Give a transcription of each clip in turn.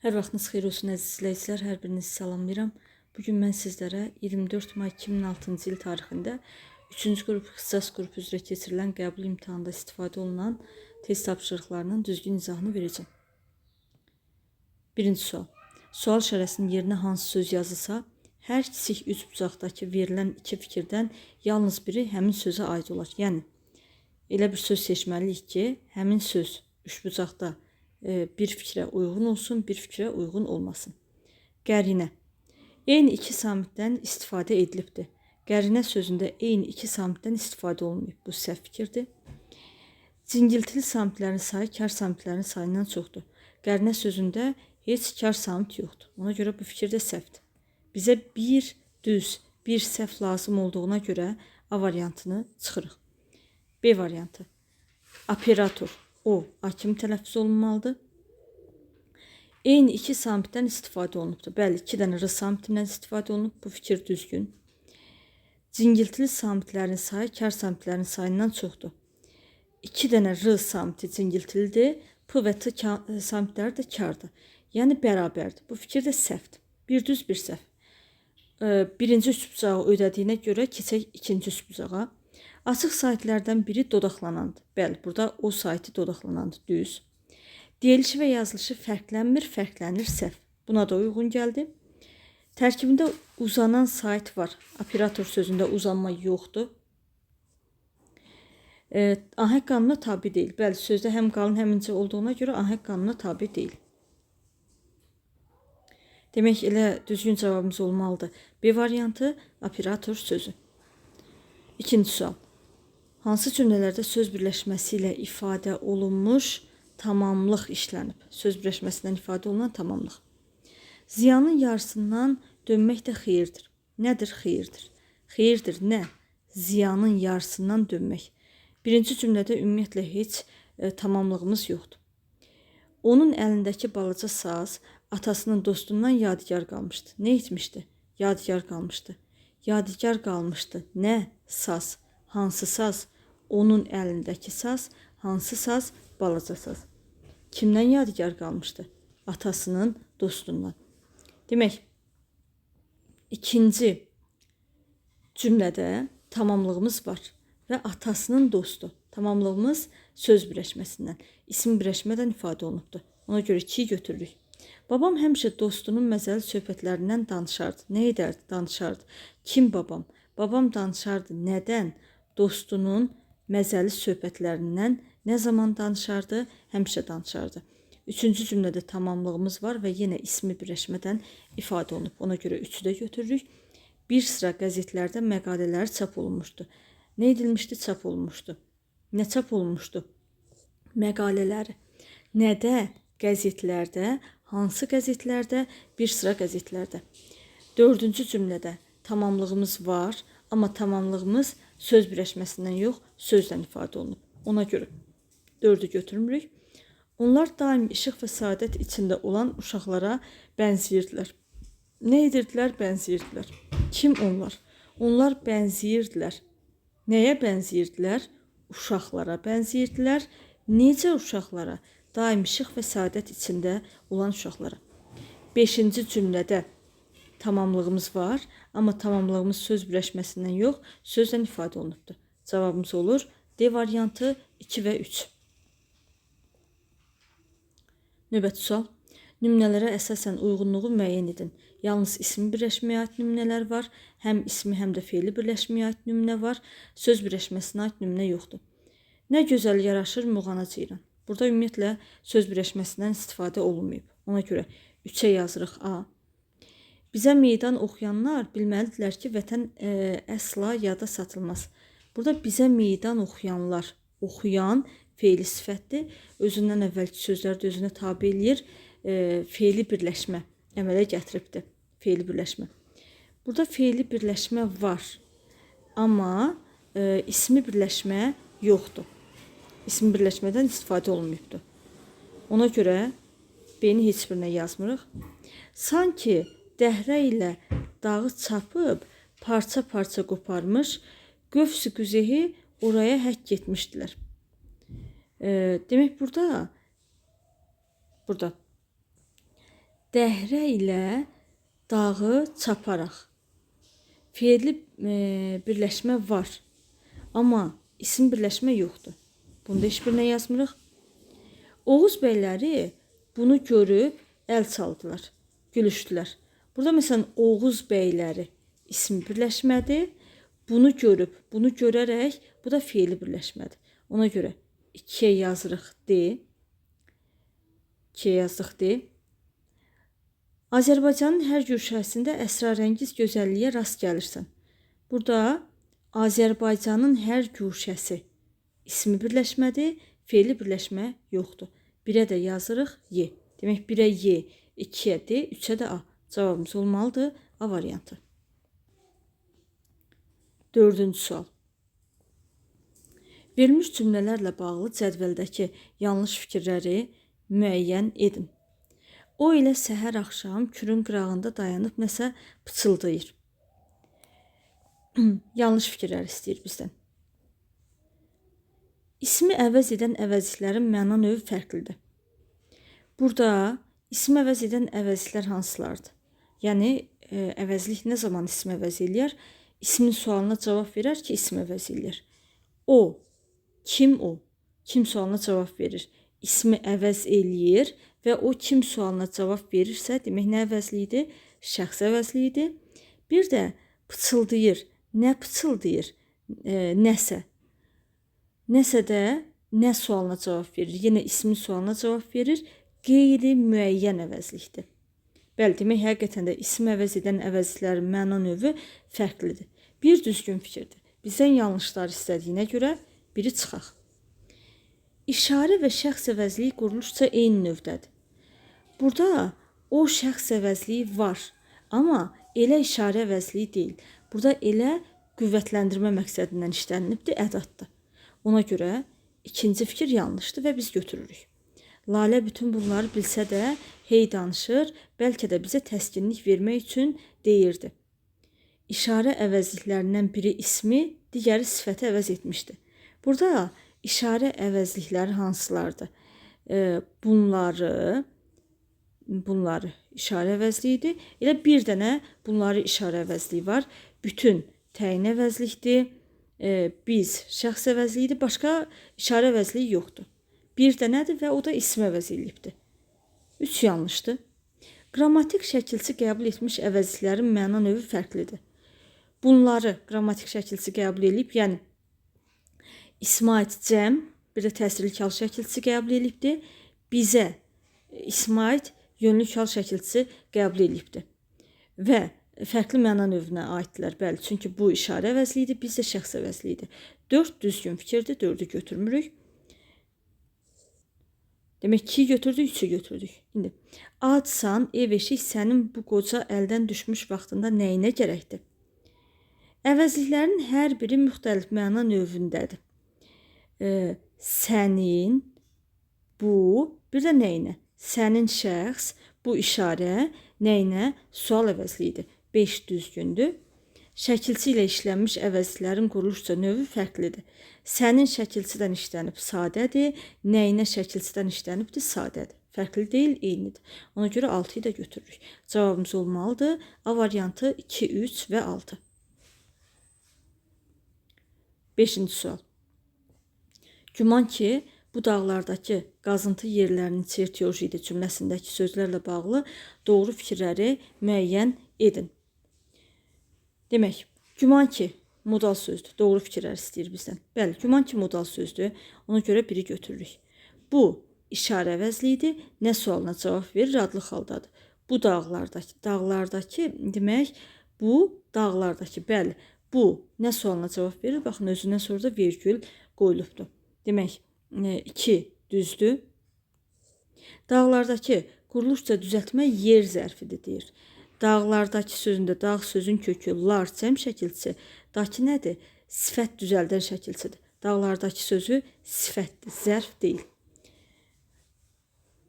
Hər vaxtınız xeyir olsun əziz izləyicilər, hər birinizi salamlayıram. Bugün mən sizlərə 24 may 2006-cı il tarixində 3-cü qrup ixtisas qrupu üzrə keçirilən qəbul imtahanında istifadə olunan test tapşırıqlarının düzgün izahını verəcəm. Birinci sual. Sual işarəsinin yerinə hansı söz yazılsa, hər kiçik üç bucaqdakı verilən iki fikirdən yalnız biri həmin sözə aid olar. Yəni, elə bir söz seçməliyik ki, həmin söz üç bucaqda bir fikrə uyğun olsun, bir fikrə uyğun olmasın. Qərinə. Eyni iki samitdən istifadə edilibdir. Qərinə sözündə eyni iki samitdən istifadə olunmayıb. Bu səhv fikirdir. Cingiltili samitlərin sayı kar samitlərin sayından çoxdur. Qərinə sözündə heç kar samit yoxdur. Ona görə bu fikir də səhvdir. Bizə bir düz, bir səhv lazım olduğuna görə A variantını çıxırıq. B variantı. Operator. O, A kimi tələffüz olunmalıdır. Eyni iki samitdən istifadə olunubdur. Bəli, iki dənə R samitindən istifadə olunub. Bu fikir düzgün. Cingiltili samitlərin sayı kar samitlərin sayından çoxdur. İki dənə R samiti cingiltilidir. P və T samitləri də kardır. Yəni bərabərdir. Bu fikir də səhvdir. Bir düz, bir səhv. Birinci üç bucağı ödədiyinə görə keçək ikinci üç bucağa. Açıq saytlərdən biri dodaqlanandır. Bəli, burada o sayti dodaqlanandır, düz. Deyilişi və yazılışı fərqlənmir, fərqlənir, səhv. Buna da uyğun gəldi. Tərkibində uzanan sayt var. Operator sözündə uzanma yoxdur. Ahəng qanuna tabi deyil. Bəli, sözdə həm qalın, həm incə olduğuna görə ahəng qanuna tabi deyil. Demək, elə düzgün cavabımız olmalıdır. B variantı operator sözü. İkinci sual. Hansı cümlələrdə söz birləşməsi ilə ifadə olunmuş tamamlıq işlənib? Söz birləşməsindən ifadə olunan tamamlıq. Ziyanın yarısından dönmək də xeyirdir. Nədir xeyirdir? Xeyirdir nə? Ziyanın yarısından dönmək. Birinci cümlədə ümumiyyətlə heç tamamlığımız yoxdur. Onun əlindəki balaca saz atasının dostundan yadigar qalmışdı. Nə etmişdi? Yadigar qalmışdı. Yadigar qalmışdı. Nə? Saz. Hansı saz? Onun əlindəki saz. Hansı saz? Balaca saz. Kimdən yadigar qalmışdı? Atasının dostundan. Demək, ikinci cümlədə tamamlığımız var və atasının dostu. Tamamlığımız söz birləşməsindən, isim birləşmədən ifadə olunubdur. Ona görə 2-yi götürürük. Babam həmişə dostunun məzəli söhbətlərindən danışardı. Nə edərdi? Danışardı. Kim babam? Babam danışardı. Nədən? Dostunun məzəli söhbətlərindən. Nə zaman danışardı? Həmişə danışardı. Üçüncü cümlədə tamamlığımız var və yenə ismi birləşmədən ifadə olunub. Ona görə 3-ü də götürürük. Bir sıra qəzetlərdə məqalələr çap olunmuşdu. Nə edilmişdi? Çap olunmuşdu. Nə çap olunmuşdu? Məqalələri. Nədə? Qəzetlərdə. Hansı qəzetlərdə? Bir sıra qəzetlərdə. Dördüncü cümlədə tamamlığımız var, amma tamamlığımız söz birləşməsindən yox, sözdən ifadə olunub. Ona görə 4-ü götürmürük. Onlar daim işıq və saadət içində olan uşaqlara bənziyirdilər. Nə edirdilər? Bənziyirdilər. Kim onlar? Onlar bənziyirdilər. Nəyə bənziyirdilər? Uşaqlara bənziyirdilər. Necə uşaqlara? Daim işıq və saadət içində olan uşaqlara. 5-ci cümlədə tamamlığımız var, amma tamamlığımız söz birləşməsindən yox, sözdən ifadə olunubdur. Cavabımız olur D variantı 2 və 3. Növbəti sual. Nümunələrə əsasən uyğunluğu müəyyən edin. Yalnız ismi birləşməyə aid nümunələr var. Həm ismi, həm də feili birləşməyə aid nümunə var. Söz birləşməsinə aid nümunə yoxdur. Nə gözəl yaraşır Muğana Ceyran. Burada ümumiyyətlə söz birləşməsindən istifadə olunmayıb. Ona görə 3-ə yazırıq A. Bizə meydan oxuyanlar bilməlidirlər ki, vətən əsla yada satılmaz. Burada bizə meydan oxuyanlar, oxuyan feili sifətdir. Özündən əvvəlki sözlər də özünə tabi eləyir. Feili birləşmə əmələ gətiribdir. Feili birləşmə. Burada feili birləşmə var, amma ismi birləşmə yoxdur. İsmi birləşmədən istifadə olunmayıbdır. Ona görə B-ni heç birinə yazmırıq. Sanki dəhrə ilə dağı çapıb, parça-parça qoparmış, qövs-i qüzehi oraya həkk etmişdilər. Demək, burada Dəhrə ilə dağı çaparaq. Fe'li birləşmə var. Amma isim birləşmə yoxdur. Bunda heç birinə yazmırıq. Oğuz bəyləri bunu görüb əl çaldılar, gülüşdülər. Burada məsələn Oğuz bəyləri isim birləşmədir. Bunu görüb, bunu görərək, bu da fe'li birləşmədir. Ona görə 2'ye yazırıq D. 2'ye yazdıq D. Azərbaycanın hər güşəsində əsrarəngiz gözəlliyə rast gəlirsən. Burada Azərbaycanın hər güşəsi ismi birləşmədir, fe'li birləşmə yoxdur. 1'e də yazırıq Y. Demək 1'e Y, 2'ye D, 3'e də A. Cavabımız olmalıdır A variantı. 4-cü sual. Verilmiş cümlələrlə bağlı cədvəldəki yanlış fikirləri müəyyən edin. O ilə səhər axşam kürün qırağında dayanıb nəsə pıçıldayır. Yanlış fikirlər istəyir bizdən. İsmi əvəz edən əvəzliklərin məna növü fərqlidir. Burada ismi əvəz edən əvəzliklər hansılardır? Yəni, əvəzlik nə zaman ismi əvəz eləyər? İsmin sualına cavab verər ki, ismi əvəz eləyər. O, kim o? Kim sualına cavab verir? İsmi əvəz eləyir və o kim sualına cavab verirsə, demək nə əvəzliyidir? Şəxs əvəzliyidir. Bir də pıçıldayır. Nə pıçıldayır? Nəsə. Nəsə də nə sualına cavab verir? Yenə ismin sualına cavab verir. Qeyri-müəyyən əvəzlikdir. Bəli, demək həqiqətən də isim əvəz edən əvəzliklərin məna növü fərqlidir. Bir düzgün fikirdir. Bizdən yanlışlar istədiyinə görə biri çıxaq. İşarə və şəxs əvəzliyi quruluşca eyni növdədir. Burada o şəxs əvəzliyi var, amma elə işarə əvəzliyi deyil. Burada elə qüvvətləndirmə məqsədindən işlənilibdir, ədatdır. Ona görə ikinci fikir yanlışdır və biz götürürük. Lalə bütün bunları bilsə də hey danışır, bəlkə də bizə təskinlik vermək üçün deyirdi. İşarə əvəzliklərindən biri ismi, digəri sifəti əvəz etmişdi. Burada işarə əvəzlikləri hansılardır? Bunları işarə əvəzliyidir. Elə bir dənə bunları işarə əvəzliyi var. Bütün təyin əvəzlikdir. Biz şəxs əvəzliyidir. Başqa işarə əvəzliyi yoxdur. Bir dənədir və o da ismi əvəz eləyibdir. 3 yanlışdır. Qrammatik şəkilçi qəbul etmiş əvəzliklərin məna növü fərqlidir. Bunları qrammatik şəkilçi qəbul edib, yəni ismə aid cəm, bir də təsirli kal şəkilçisi qəbul edibdir. Bizə ismə aid yönlü kal şəkilçisi qəbul edibdir. Və fərqli məna növünə aiddirlər. Bəli, çünki bu işarə əvəzliyidir, biz də şəxs əvəzliyidir. 4 düzgün fikirdir, 4'ü götürmürük. Demək 2'yi götürdük, 3'ü götürdük. İndi acsan, ev eşik sənin bu qoca əldən düşmüş vaxtında nəyinə gərəkdir? Əvəzliklərin hər biri müxtəlif məna növündədir. Sənin, bu, bir də nəyinə? Sənin şəxs, bu işarə, nəyinə? Sual əvəzliyidir. 5 düzgündür. Şəkilçi ilə işlənmiş əvəzliklərin quruluşca növü fərqlidir. Sənin şəkilçidən işlənib sadədir, nəyinə şəkilçidən işlənibdir sadədir. Fərqli deyil, eynidir. Ona görə 6'yı da götürürük. Cavabımız olmalıdır. A variantı 2, 3 və 6. 5-ci sual. Güman ki, bu dağlardakı qazıntı yerlərinin çertyojidir cümləsindəki sözlərlə bağlı doğru fikirləri müəyyən edin. Demək, güman ki, modal sözdür. Doğru fikirlər istəyir bizdən. Bəli, güman ki, modal sözdür. Ona görə biri götürürük. Bu, işarə əvəzliyidir. Nə sualına cavab verir? Adlı xaldadır. Bu dağlardakı, demək, bu dağlardakı, bəli, bu nə sualına cavab verir? Baxın, özündən sonra da vergül qoyulubdur. Demək, 2 düzdür. Dağlardakı quruluşca düzəltmə yer zərfidir deyir. Dağlardakı sözündə dağ sözün kökü lar cəm şəkilçisi, daki nədir? Sifət düzəldən şəkilçidir. Dağlardakı sözü sifətdir, zərf deyil.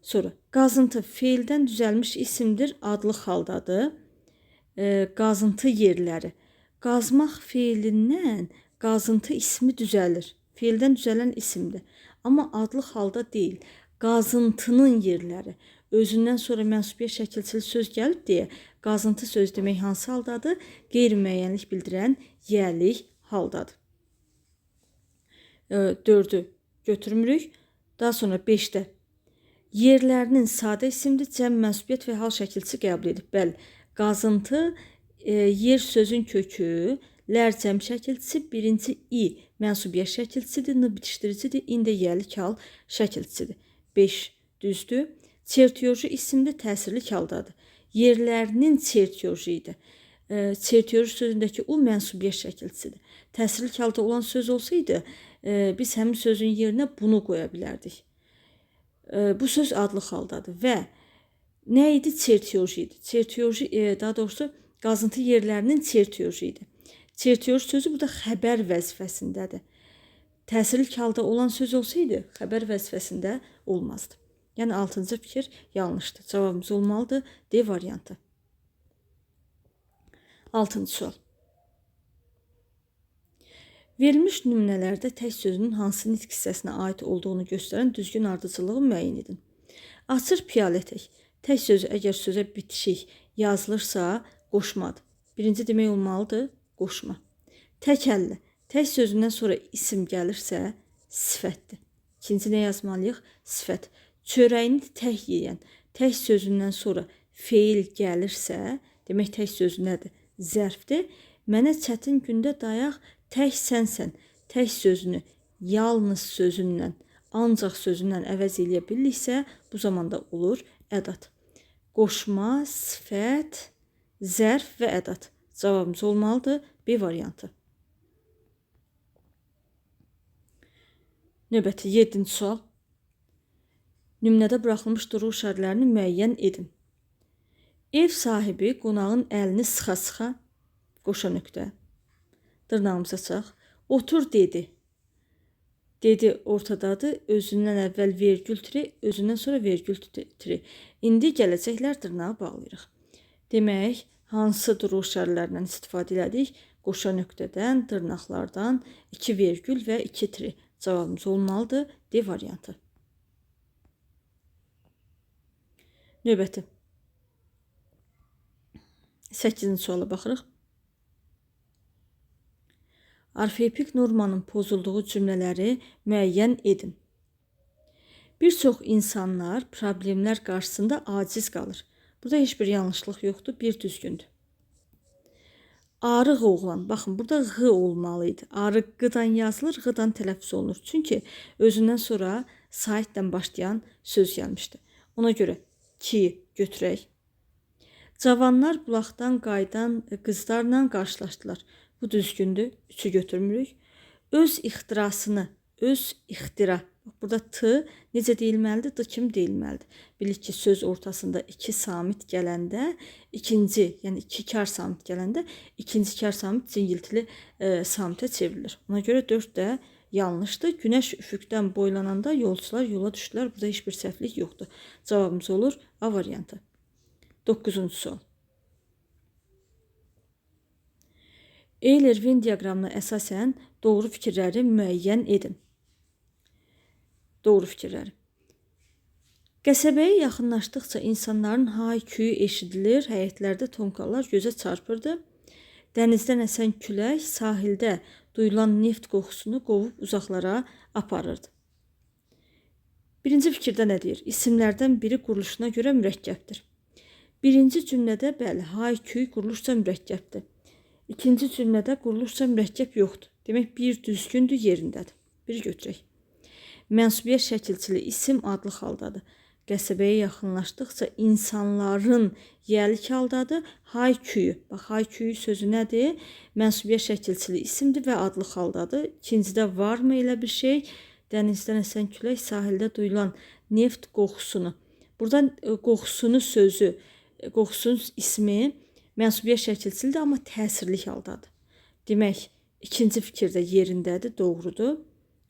Sonra qazıntı feildən düzəlmiş isimdir, adlı xaldadır. Qazıntı yerləri. Qazmaq feilindən qazıntı ismi düzəlir. Feildən düzələn isimdir. Amma adlı xalda deyil. qazıntının yerləri. Özündən sonra mənsubiyyət şəkilçili söz gəlib deyə qazıntı söz demək hansı haldadır? Qeyri-müəyyənlik bildirən yəlik haldadır. 4-ü götürmürük. Daha sonra 5-də yerlərinin sadə isimdir, cəm mənsubiyyət və hal şəkilçisi qəbul edib. Bəli, qazıntı yer sözün kökü, lər cəm şəkilçisi, birinci i mənsubiyyət şəkilçisidir, n bitişdiricidir, ində yəlik hal şəkilçisidir. 5 düzdür. Çertyoji isimli təsirli haldadır. Yerlərinin çertyoji idi. Çertyoji sözündəki o mənsubiyyət şəkilçisidir. Təsirli halda olan söz olsaydı, biz həmin sözün yerinə bunu qoya bilərdik. Bu söz adlı haldadır və nə idi? Çertyoji idi. Çertyoji, daha doğrusu qazıntı yerlərinin çertyoji idi. Çertyoji sözü burada xəbər vəzifəsindədir. Təsirli halda olan söz olsaydı, xəbər vəzifəsində olmazdı. Yəni 6-cı fikir yanlışdır. Cavabımız olmalıdır D variantı. 6-cı sual. Verilmiş nümunələrdə tək sözünün hansı nitq hissəsinə aid olduğunu göstərən düzgün ardıcılığı müəyyən edin. Açır piyalə tək. Tək sözü əgər sözə bitişik yazılırsa qoşmadır. Birinci demək olmalıdır qoşma. Tək əllə. Tək sözündən sonra isim gəlirsə sifətdir. İkinci nə yazmalıyıq? Sifət. Çörəyini tək yeyən. Tək sözündən sonra feil gəlirsə, demək tək sözü nədir? Zərfdir. Mənə çətin gündə dayaq tək sənsən. Tək sözünü yalnız sözündən, ancaq sözündən əvəz eləyə bilirsə, bu zamanda olur ədat. Qoşma, sifət, zərf və ədat. Cavabımız olmalıdır B variantı. Növbəti 7-ci sual. Nümunədə buraxılmış duruq şərtlərini müəyyən edin. Ev sahibi qonağın əlini sıxa-sıxa, qoşa nöqtə, dırnağımıza çaq, otur dedi. Dedi ortadadır, özündən əvvəl vergül tiri, özündən sonra vergül tiri. İndi gələcəklər dırnağı bağlayırıq. Demək, hansı duruq şərtlərindən istifadə elədik? Qoşa nöqtədən, dırnaqlardan, 2 vergül və 2 tiri. Cavabımız olmalıdır D variantı. Növbəti 8-ci suala baxırıq. Orfoepik normanın pozulduğu cümlələri müəyyən edin. Bir çox insanlar problemlər qarşısında aciz qalır. Burada heç bir yanlışlıq yoxdur, bir düzgündür. Arıq oğlan, baxın burada ğ olmalıydı. Arıq qıdan yazılır, ğıdan tələffüz olunur. Çünki özündən sonra saitdən başlayan söz gəlmişdi. Ona görə ki götürək. Cavanlar bulaqdan qayıdan qızlarla qarşılaşdılar. Bu düzgündür. 3'ü götürmürük. Öz ixtirasını, öz ixtira. Burada t necə deyilməlidir? D kimi deyilməlidir. Bilik ki, söz ortasında 2 samit gələndə, ikinci, yəni 2 kar samit gələndə, ikinci kar samit cingiltili samitə çevrilir. Ona görə 4 də yanlışdır. Günəş üfüqdən boylananda yolcular yola düşdülər. Burada heç bir səhvlik yoxdur. Cavabımız olur A variantı. 9-cu sual. Euler-Venn diaqramına əsasən doğru fikirləri müəyyən edin. Doğru fikirləri. Qəsəbəyə yaxınlaşdıqca insanların hay-küyü eşidilir, həyətlərdə tonqallar gözə çarpırdı. Dənizdən əsən külək sahildə duyulan neft qoxusunu qovub uzaqlara aparırdı. Birinci fikirdə nə deyir? İsimlərdən biri quruluşuna görə mürəkkəbdir. Birinci cümlədə bəli, hay-küy quruluşca mürəkkəbdir. İkinci cümlədə quruluşca mürəkkəb yoxdur. Demək, bir düzgündür, yerindədir. Biri götürək. Mənsubiyyət şəkilçili isim adlı haldadır. Qəsəbəyə yaxınlaşdıqca insanların yəlik haldadır. Hay-küyü. Bax, hay-küyü sözü nədir? Mənsubiyyət şəkilçili isimdir və adlı haldadır. İkincidə varmı elə bir şey? Dənizdən əsən külək sahildə duyulan neft qoxusunu. Buradan qoxusunu sözü, qoxusunun ismi mənsubiyyət şəkilçilidir, amma təsirli haldadır. Demək, ikinci fikirdə yerindədir, doğrudur.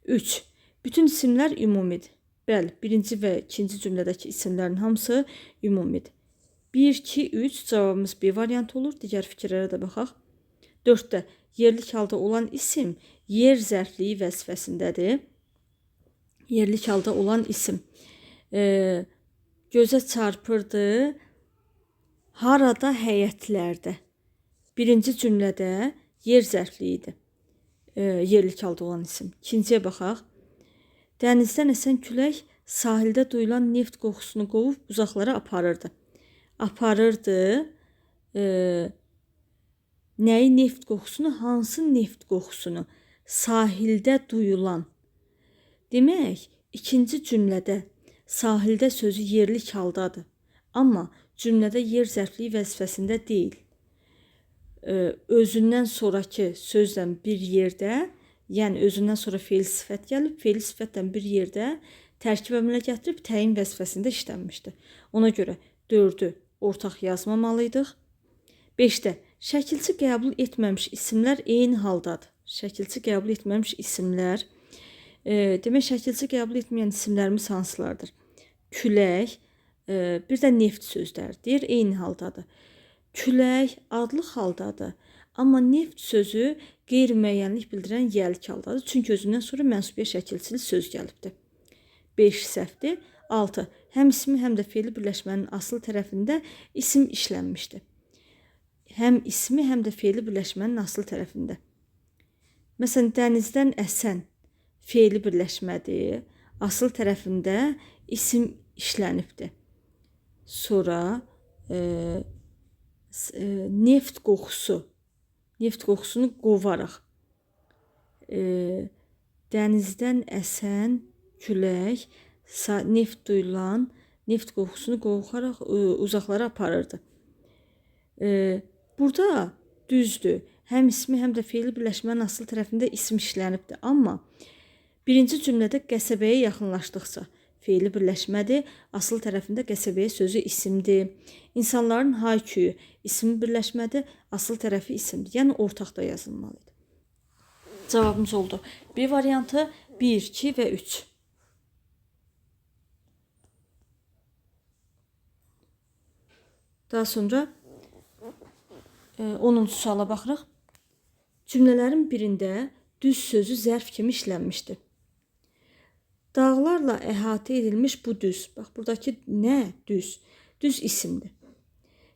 3. Bütün isimlər ümumidir. Bəli, birinci və ikinci cümlədəki isimlərin hamısı ümumidir. 1, 2, 3 cavabımız B variantı olur. Digər fikirlərə də baxaq. 4-də yerlik halda olan isim yer zərfliyi vəzifəsindədir. Yerlik halda olan isim. Gözə çarpırdı. Harada, həyətlərdə. Birinci cümlədə yer zərfli idi. Yerlik halda olan isim. İkinciyə baxaq. Dənizdən əsən külək sahildə duyulan neft qoxusunu qovub uzaqlara aparırdı. Aparırdı. Nəyi neft qoxusunu? Hansı neft qoxusunu? Sahildə duyulan. Demək, ikinci cümlədə sahildə sözü yerlik haldadır. Amma cümlədə yer zərfliyi vəzifəsində deyil. Özündən sonraki sözlə bir yerdə, yəni özündən sonra feil sifət gəlib, feil sifətdən bir yerdə tərkib əmələ gətirib təyin vəzifəsində işlənmişdir. Ona görə 4-ü ortaq yazmamalıydıq. 5-də şəkilçi qəbul etməmiş isimlər eyni haldadır. Şəkilçi qəbul etməmiş isimlər. Demək, şəkilçi qəbul etməyən isimlərimiz hansılardır? Külək, bir də neft sözlərdir, eyni haldadır. Külək adlıq haldadır, amma neft sözü qeyri-müəyyənlik bildirən yəlik haldadır. Çünki özündən sonra mənsubiyə şəkilçili söz gəlibdir. 5 səhvdir. 6. Həm ismi, həm də feili birləşmənin asıl tərəfində isim işlənmişdir. Həm ismi, həm də feili birləşmənin asıl tərəfində. Məsələn, dənizdən əsən feili birləşmədir. Asıl tərəfində isim işlənibdir. Sonra neft qoxusu. Neft qoxusunu qovaraq. Dənizdən əsən külək neft duyulan neft qoxusunu qovaraq uzaqlara aparırdı. Burada düzdür. Həm ismi, həm də feili birləşmənin asıl tərəfində isim işlənibdir. Amma birinci cümlədə qəsəbəyə yaxınlaşdıqca feili birləşmədir. Asıl tərəfində qəsəbəyə sözü isimdir. İnsanların hayküyü ismi birləşmədir. Asıl tərəfi isimdir. Yəni ortaqda yazılmalıdır. Cavabımız oldu. B variantı 1, 2 və 3. Daha sonra 10-cu suala baxırıq. Cümlələrin birində düz sözü zərf kimi işlənmişdir. Dağlarla əhatə edilmiş bu düz. Bax, buradakı nə? Düz. Düz isimdir.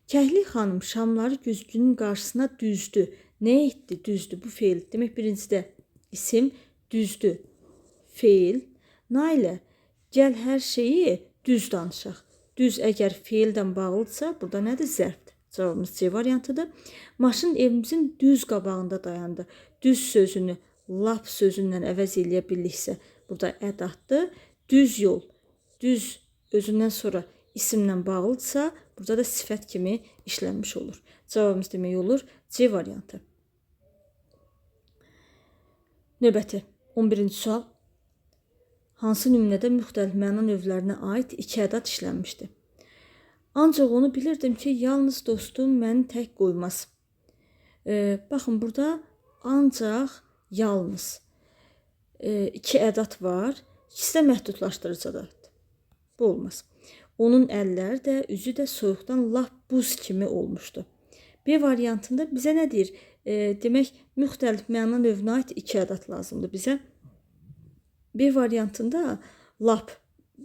Kəhli xanım şamları güzgünün qarşısına düzdü. Nə etdi? Düzdü. Bu feil. Demək, birincidə isim düzdü. Feil. Nailə, gəl hər şeyi düz danışaq. Düz əgər feildən bağlıdırsa, burada nədir? Zərfdir. Cavabımız C variantıdır. Maşın evimizin düz qabağında dayandı. Düz sözünü lap sözündən əvəz eləyə bilirsə, burada ədatdır. Düz yol. Düz özündən sonra isimlə bağlıdırsa, burada da sifət kimi işlənmiş olur. Cavabımız demək olur C variantı. Növbəti 11-ci sual. Hansı nümunədə müxtəlif məna növlərinə aid 2 ədat işlənmişdir? Ancaq onu bilirdim ki, yalnız dostum məni tək qoymaz. Baxın, burada ancaq, yalnız 2 ədat var. İkisi də məhdudlaşdırıcı ədatdır. Bu olmaz. Onun əlləri də, üzü də soyuqdan lap buz kimi olmuşdu. B variantında bizə nə deyir? Demək, müxtəlif məna növünə aid 2 ədat lazımdır bizə. B variantında lap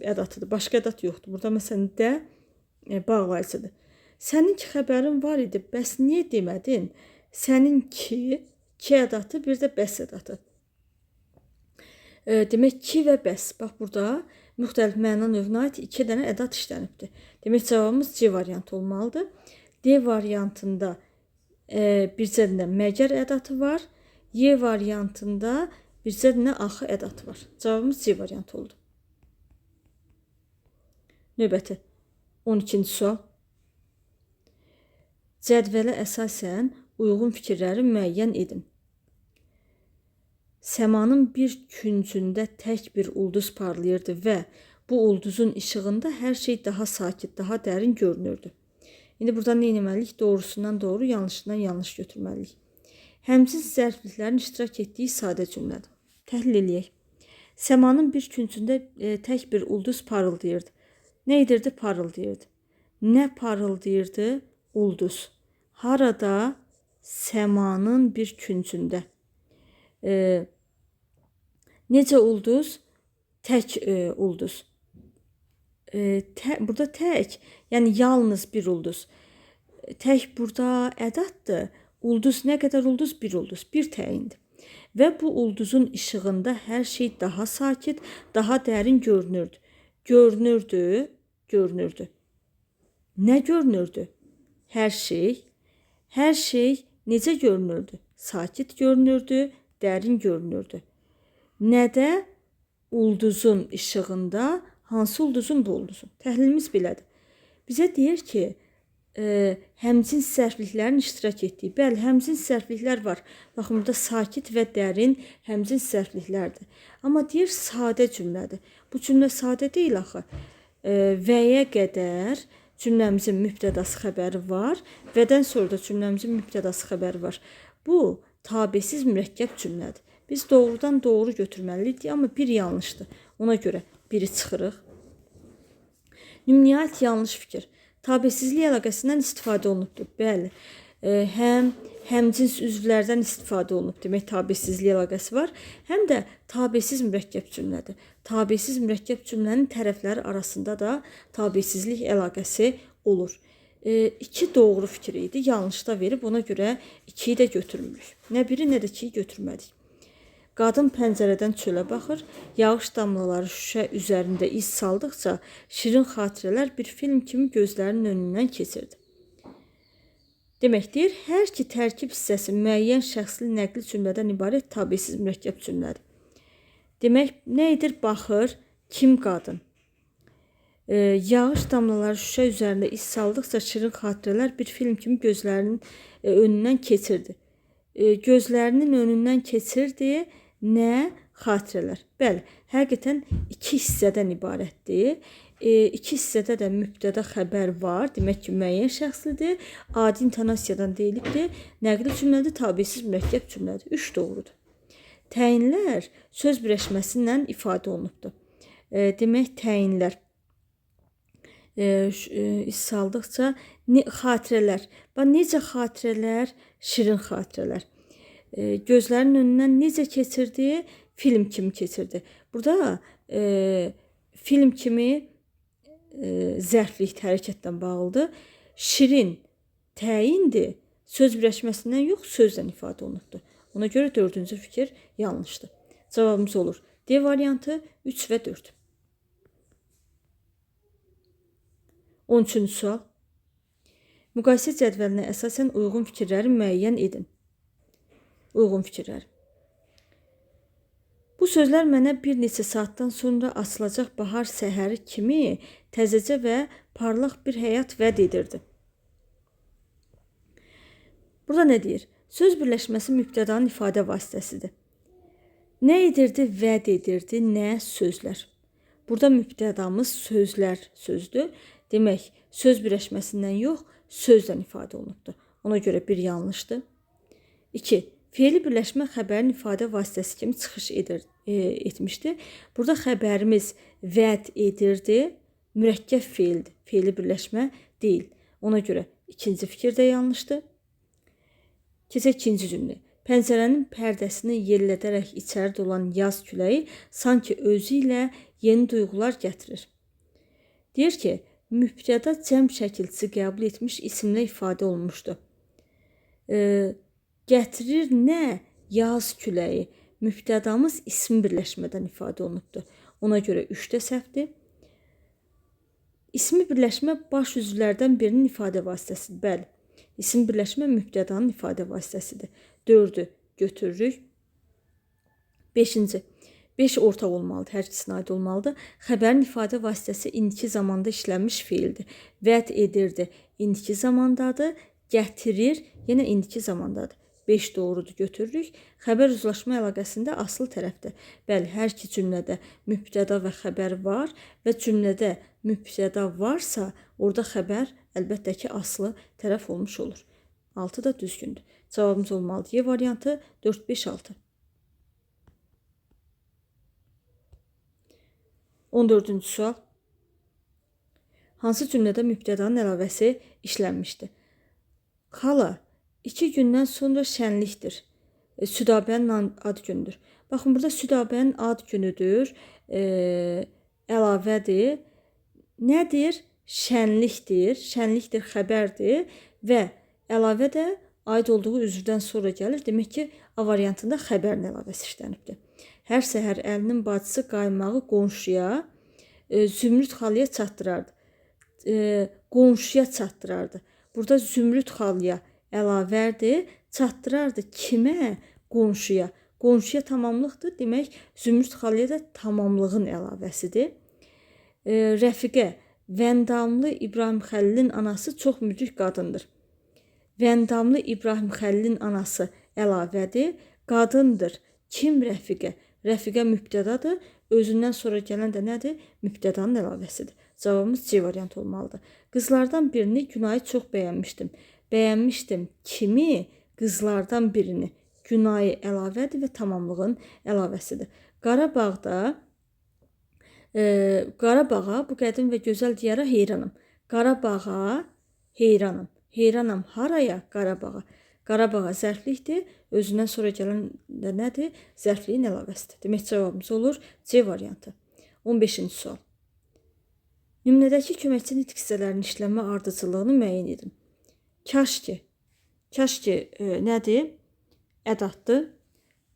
ədatıdır. Başqa ədat yoxdur. Burada məsələn də bağlayıcıdır. Səninki xəbərin var idi, bəs niyə demədin? Səninki, ki ədatı, bir də bəs ədatı. Demək, ki və bəs. Bax, burada müxtəlif məna növünə aid 2 dənə ədat işlənibdir. Demək, cavabımız C variantı olmalıdır. D variantında bircə dənə məgər ədatı var. Y variantında bircə dənə axı ədatı var. Cavabımız C variantı oldu. Növbəti 12-ci sual. Cədvələ əsasən uyğun fikirləri müəyyən edin. Səmanın bir küncündə tək bir ulduz parlayırdı və bu ulduzun işığında hər şey daha sakit, daha dərin görünürdü. İndi burada nə etməliyik? Doğrusundan doğru, yanlışından yanlış götürməliyik. Həmsiz zərfliklərin iştirak etdiyi sadə cümlədir. Təhlil eləyək. Səmanın bir küncündə tək bir ulduz parıldayırdı. Nə edirdi? Parıldayırdı. Nə parıldayırdı? Ulduz. Harada? Səmanın bir küncündə. Necə ulduz? Tək ulduz. burada tək, yəni yalnız bir ulduz. Tək burada ədatdır. Ulduz nə qədər ulduz? Bir ulduz, bir təyindir. Və bu ulduzun işığında hər şey daha sakit, daha dərin görünürdü. Görünürdü. Nə görünürdü? Hər şey necə görünürdü? Sakit görünürdü, dərin görünürdü. Nədə? Ulduzun işığında. Hansı ulduzun? Bu ulduzun. Təhlilimiz belədir. Bizə deyir ki, həmcins zərfliklərin iştirak etdiyi. Bəli, həmcins zərfliklər var. Baxın, burada sakit və dərin həmcins zərfliklərdir. Amma deyir, sadə cümlədir. Bu cümlə sadə deyil axı. Vəyə qədər cümləmizin mübtədası xəbəri var. Vədən sonra da cümləmizin mübtədası xəbəri var. Bu, tabesiz mürəkkəb cümlədir. Biz doğrudan doğru götürməliydik, amma bir yanlışdır. Ona görə biri çıxırıq. Nümunəyə yanlış fikir. Tabesizlik əlaqəsindən istifadə olunubdur. Bəli, həmcins üzvlərdən istifadə olunub. Demək, tabesizlik əlaqəsi var. Həm də tabesiz mürəkkəb cümlədir. Tabesiz mürəkkəb cümlənin tərəfləri arasında da tabesizlik əlaqəsi olur. 2 doğru fikir idi. Yanlış da verib, ona görə 2-yi də götürmürük. Nə biri, nə də 2-yi götürmədik. Qadın pəncərədən çölə baxır, yağış damlaları şüşə üzərində iz saldıqca şirin xatirələr bir film kimi gözlərinin önündən keçirdi. Demək deyir, hər iki tərkib hissəsi müəyyən şəxsli nəqli cümlədən ibarət tabesiz mürəkkəb cümlədir. Demək, nə edir? Baxır, kim qadın? Yağış damlaları şüşə üzərində iz saldıqca şirin xatirələr bir film kimi gözlərinin önündən keçirdi. Gözlərinin önündən keçirdi. Nə? Xatirələr. Bəli, həqiqətən 2 hissədən ibarətdir. 2 hissədə də mübtəda xəbər var. Demək ki, müəyyən şəxslidir. Adi intonasiyadan deyilibdir. Nəqli cümlədir, tabesiz mürəkkəb cümlədir. 3 doğrudur. Təyinlər söz birləşməsindən ifadə olunubdur. Demək, təyinlər iz saldıqca xatirələr. Necə xatirələr? Şirin xatirələr. Gözlərinin önündən necə keçirdi? Film kimi keçirdi. Burada film kimi zərflik hərəkətdən bağlıdır. Şirin təyindir. Söz birləşməsindən yox, sözlə ifadə olunubdur. Ona görə 4-cü fikir yanlışdır. Cavabımız olur D variantı 3 və 4. 13-cü sual. Müqayisə cədvəlinə əsasən uyğun fikirləri müəyyən edin. Uyğun fikirlər. Bu sözlər mənə bir neçə saatdan sonra açılacaq bahar səhəri kimi təzəcə və parlaq bir həyat vəd edirdi. Burada nə deyir? Söz birləşməsi mübtədanın ifadə vasitəsidir. Nə edirdi? Vəd edirdi. Nə? Sözlər. Burada mübtədamız sözlər sözdür. Demək, söz birləşməsindən yox, sözlə ifadə olunubdur. Ona görə bir yanlışdır. 2. Fe'li birləşmə xəbərin ifadə vasitəsi kimi çıxış etmişdir. Burada xəbərimiz vəd edirdi, mürəkkəb fe'ldir. Fe'li birləşmə deyil. Ona görə ikinci fikir də yanlışdır. Keçək ikinci cümlə. Pəncərənin pərdəsini yellədərək içəri dolan yaz küləyi sanki özü ilə yeni duyğular gətirir. Deyir ki, mübtəda cəm şəkilçisi qəbul etmiş isimlə ifadə olunmuşdur. Gətirir nə? Yaz küləyi. Mübtədamız isim birləşmədən ifadə olunubdur. Ona görə 3-də səhvdir. İsmi birləşmə baş üzvlərdən birinin ifadə vasitəsidir. Bəli, isim birləşmə mübtədanın ifadə vasitəsidir. 4-ü götürürük. 5-ci. 5 ortaq olmalıdır, hər ikisinə aid olmalıdır. Xəbərin ifadə vasitəsi indiki zamanda işlənmiş feildir. Vəd edirdi, indiki zamandadır. Gətirir, yenə indiki zamandadır. 5 doğrudur, götürürük. Xəbər uzlaşma əlaqəsində asıl tərəfdir. Bəli, hər iki cümlədə mübtəda və xəbər var və cümlədə mübtəda varsa, orada xəbər əlbəttə ki, aslı tərəf olmuş olur. 6 da düzgündür. Cavabımız olmalıdır. Y variantı 4, 5, 6. 14-cü sual. Hansı cümlədə mübtədanın əlavəsi işlənmişdir? Xala, 2 gündən sonra şənlikdir. Südabənin ad günüdür. Baxın, burada Südabənin ad günüdür. Əlavədir. nədir? Şənlikdir. Şənlikdir, xəbərdir və əlavə də aid olduğu üzvdən sonra gəlir. Demək ki, A variantında xəbərin əlavəsi işlənibdir. Hər səhər Əlinin bacısı qaymağı qonşuya, Zümrüd xalıya çatdırardı. Qonşuya çatdırardı. Burada Zümrüd xalıya əlavərdir. Çatdırardı kimə? Qonşuya. Qonşuya tamamlıqdır. Demək, Zümrüd xalıya da tamamlığın əlavəsidir. Rəfiqə, Vəndamlı İbrahim Xəlilin anası çox müdrik qadındır. Vəndamlı İbrahim Xəlilin anası əlavədir. Qadındır. Kim Rəfiqə? Rəfiqə mübtədadır. Özündən sonra gələn də nədir? Mübtədanın əlavəsidir. Cavabımız C variantı olmalıdır. Qızlardan birini Günayı çox bəyənmişdim. Bəyənmişdim kimi? Qızlardan birini. Günayı əlavədir və tamamlığın əlavəsidir. Qarabağa, bu qədim və gözəl diyara heyranım. Qarabağa heyranım. Heyranam haraya? Qarabağa. Qarabağa zərflikdir. Özündən sonra gələn də nədir? Zərfliyin əlavəsidir. Demək cavabımız olur C variantı. 15-ci sual. Nümunədəki köməkçi nitq hissələrinin işlənmə ardıcıllığını müəyyən edin. Kaş ki nədir? Ədatdır.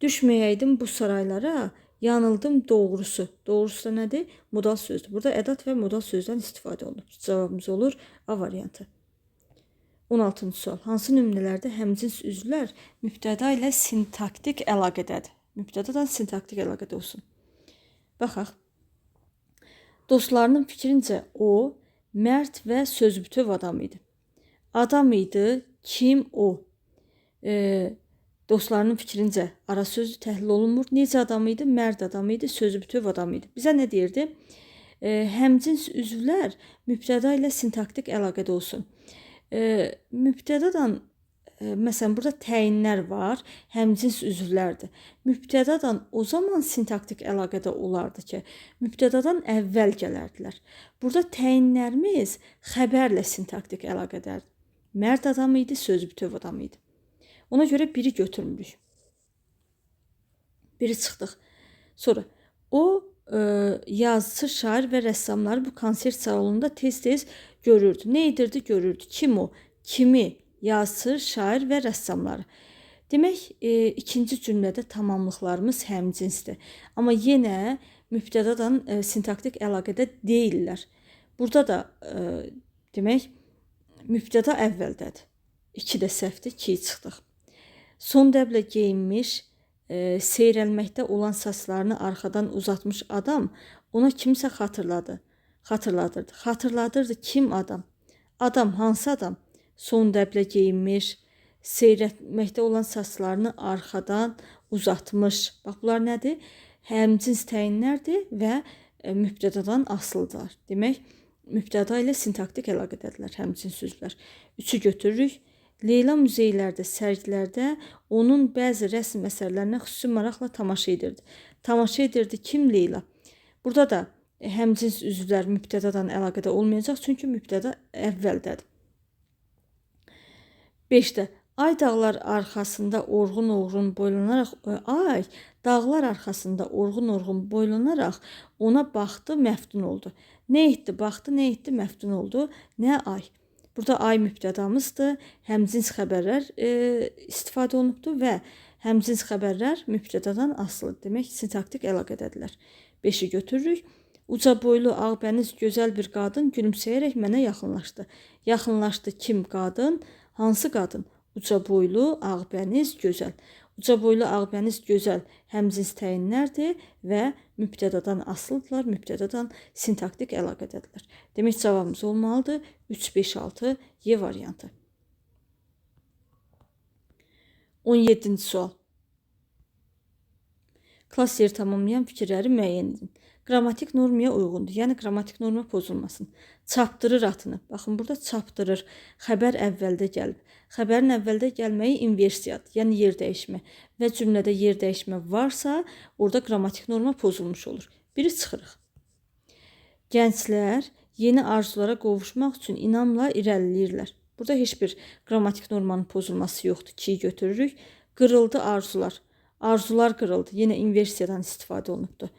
Düşməyəydim bu saraylara, yanıldım doğrusu. Doğrusu da nədir? Modal sözdür. Burada ədat və modal sözdən istifadə olunur. Cavabımız olur A variantı. 16-cı sual. Hansı nümunələrdə həmcins üzvlər mübtəda ilə sintaktik əlaqədədir? Mübtədadan sintaktik əlaqədə olsun. Baxaq. Dostlarının fikrincə o, mərd və sözbütöv adam idi. Adam idi, kim o? Dostlarının fikrincə ara sözü təhlil olunmur. Necə adam idi? Mərd adam idi, sözbütöv adam idi. Bizə nə deyirdi? Həmcins üzvlər mübtəda ilə sintaktik əlaqədə olsun. Mübtədadan, məsələn, burada təyinlər var, həmcins üzvlərdir. Mübtədadan o zaman sintaktik əlaqədə olardı ki, mübtədadan əvvəl gələrdilər. Burada təyinlərimiz xəbərlə sintaktik əlaqədədir. Mərd adam idi, sözbütöv adam idi. Ona görə biri götürmürük. Biri çıxdıq. Sonra o yazıcı, şair və rəssamları bu konsert salonunda tez-tez görürdü. Nə edirdi? Görürdü. Kim o? Kimi? Yazıcı, şair və rəssamları. Demək, ikinci cümlədə tamamlıqlarımız həmcinsdir. Amma yenə mübtədadan sintaktik əlaqədə deyirlər. Burada da demək, mübtəda əvvəldədir. 2 də səhvdir, 2-yi çıxdıq. Son dəblə geyinmiş, seyrəlməkdə olan saçlarını arxadan uzatmış adam ona kimsə xatırladırdı. Xatırladırdı kim adam? Adam, hansı adam? Son dəblə geyinmiş, seyrəlməkdə olan saçlarını arxadan uzatmış. Bax, bunlar nədir? Həmcins təyinlərdir və mübtədadan asılıdırlar. Demək, mübtəda ilə sintaktik əlaqədədirlər həmcins sözlər. 3-ü götürürük. Leyla muzeylərdə, sərgilərdə onun bəzi rəsm əsərlərinə xüsusi maraqla tamaşa edirdi. Tamaşa edirdi kim? Leyla. Burada da həmcins üzvlər mübtədadan əlaqədə olmayacaq, çünki mübtəda əvvəldədir. 5-də ay dağlar arxasında orğun-orğun boylanaraq ona baxdı, məftun oldu. Nə etdi? Baxdı, nə etdi? Məftun oldu. Nə ay? Burada ay mübtədamızdır. Həmcins xəbərlər istifadə olunubdur və həmcins xəbərlər mübtədadan asılıdır. Demək, sintaktik əlaqədədirlər. 5-i götürürük. Uca boylu, ağbəniz, gözəl bir qadın gülümsəyərək mənə yaxınlaşdı. Yaxınlaşdı kim? Qadın. Hansı qadın? Uca boylu, ağbəniz, gözəl. Uca boylu, ağbəniz, gözəl həmcins təyinlərdir və mübtədadan asılıdırlar, mübtədadan sintaktik əlaqədədirlər. Demək, cavabımız olmalıdır 3, 5, 6 Y variantı. 17-ci sual. Klass yeri tamamlayan fikirləri müəyyən edin. Qrammatik normaya uyğundur, yəni qrammatik norma pozulmasın. Çapdırır atını. Baxın, burada çapdırır. Xəbər əvvəldə gəlib. Xəbərin əvvəldə gəlməyi inversiyadır, yəni yer dəyişmə. Və cümlədə yer dəyişmə varsa, orada qrammatik norma pozulmuş olur. Biri çıxırıq. Gənclər yeni arzulara qovuşmaq üçün inamla irəliləyirlər. Burada heç bir qrammatik normanın pozulması yoxdur. 2-yi götürürük. Qırıldı arzular. Arzular qırıldı. Yenə inversiyadan istifadə olunubdur.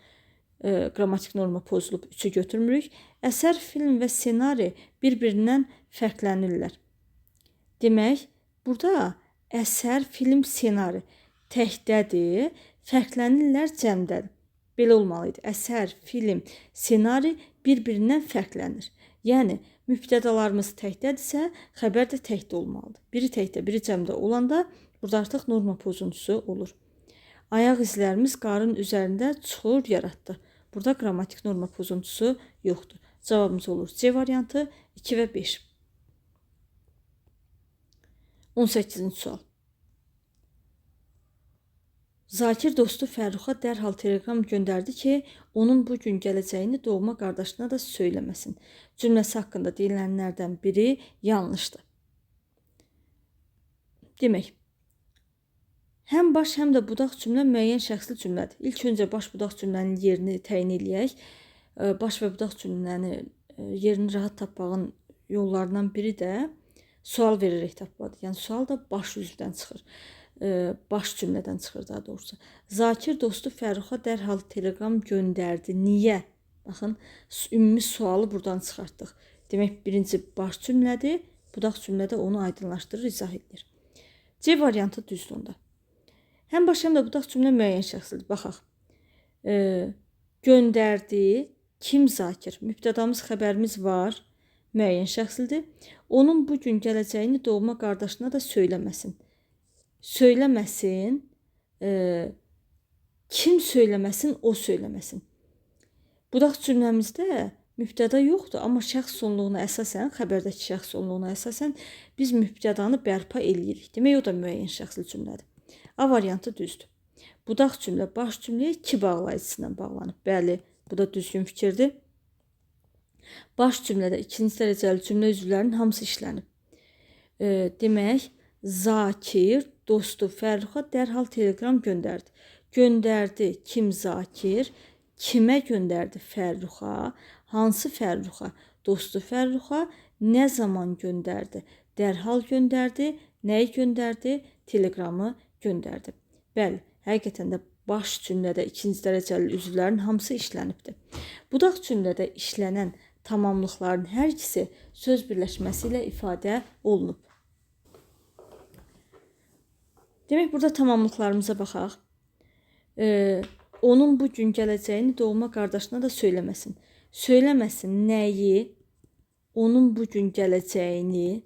qrammatik norma pozulub 3-ü götürmürük. Əsər, film və ssenari bir-birindən fərqlənirlər. Demək, burada əsər, film, ssenari təkdədir, fərqlənirlər cəmdədir. Belə olmalıydı. Əsər, film, ssenari bir-birindən fərqlənir. Yəni, mübtədalarımız təkdədirsə, xəbər də təkdə olmalıdır. Biri təkdə, biri cəmdə olanda burada artıq norma pozuntusu olur. Ayaq izlərimiz qarın üzərində çuxur yaratdı. Burada qrammatik norma pozuntusu yoxdur. Cavabımız olur C variantı 2 və 5. 18-ci sual. Zakir dostu Fərruxa dərhal telegram göndərdi ki, onun bu gün gələcəyini doğma qardaşına da söyləməsin. Cümləsi haqqında deyilənlərdən biri yanlışdır. Demək, həm baş, həm də budaq cümlə müəyyən şəxsli cümlədir. İlk öncə baş budaq cümlənin yerini təyin eləyək. Baş və budaq cümlənin yerini rahat tapmağın yollarından biri də sual verərək tapmalıdır. Yəni, sual da baş üzvdən çıxır. Baş cümlədən çıxır daha doğrusu. Zakir dostu Fərruxa dərhal telegram göndərdi. Niyə? Baxın, ümumi sualı buradan çıxartdıq. Demək, birinci baş cümlədir. Budaq cümlədə onu aydınlaşdırır, izah edir. C variantı düzdür onda. Həm baş, həm də budaq cümlə müəyyən şəxslidir. Baxaq. Göndərdi. Kim Zakir? Mübtədamız, xəbərimiz var. Müəyyən şəxslidir. Onun bu gün gələcəyini doğma qardaşına da söyləməsin. Söyləməsin. Kim söyləməsin, o söyləməsin. Budaq cümləmizdə mübtəda yoxdur, amma şəxs sonluğuna əsasən, xəbərdəki şəxs sonluğuna əsasən biz mübtədanı bərpa eləyirik. Demək, o da müəyyən şəxsli cümlədir. A variantı düzdür. Budaq cümlə baş cümləyə ki bağlayıcısından bağlanıb. Bəli, bu da düzgün fikirdir. Baş cümlədə ikinci dərəcəli cümlə üzvlərinin hamısı işlənib. Demək, Zakir dostu Fərruxa dərhal telegram göndərdi. Göndərdi kim Zakir? Kimə göndərdi Fərruxa? Hansı Fərruxa? Dostu Fərruxa nə zaman göndərdi? Dərhal göndərdi. Nəyi göndərdi? Telegramı göndərdi. Bəli, həqiqətən də baş cümlədə ikinci dərəcəli üzvlərin hamısı işlənibdir. Budaq cümlədə işlənən tamamlıqların hər ikisi söz birləşməsi ilə ifadə olunub. Demək, burada tamamlıqlarımıza baxaq. Onun bu gün gələcəyini doğma qardaşına da söyləməsin. Söyləməsin nəyi? Onun bu gün gələcəyini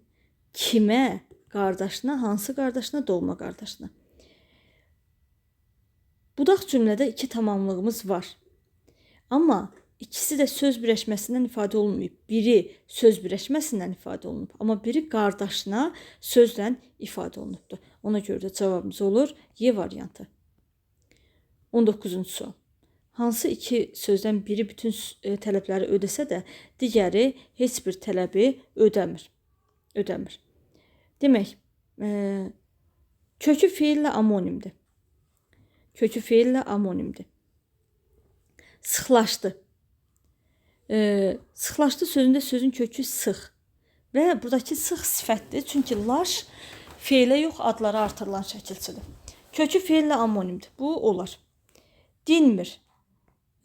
kimə? Qardaşına, hansı qardaşına? Doğma qardaşına. Budaq cümlədə iki tamamlığımız var. Amma ikisi də söz birləşməsindən ifadə olunmayıb. Biri söz birləşməsindən ifadə olunub, amma biri qardaşına sözlə ifadə olunubdur. Ona görə də cavabımız olur Y variantı. 19-cu sual. Hansı iki sözdən biri bütün tələbləri ödəsə də, digəri heç bir tələbi ödəmir. Demək, kökü feillə amonimdir. Kökü feillə amonimdir. Sıxlaşdı. Sıxlaşdı sözündə sözün kökü sıx. Və buradakı sıx sifətdir. Çünki laş feilə yox, adlara artırılan şəkilçidir. Kökü feillə amonimdir. Bu olar. Dinmir.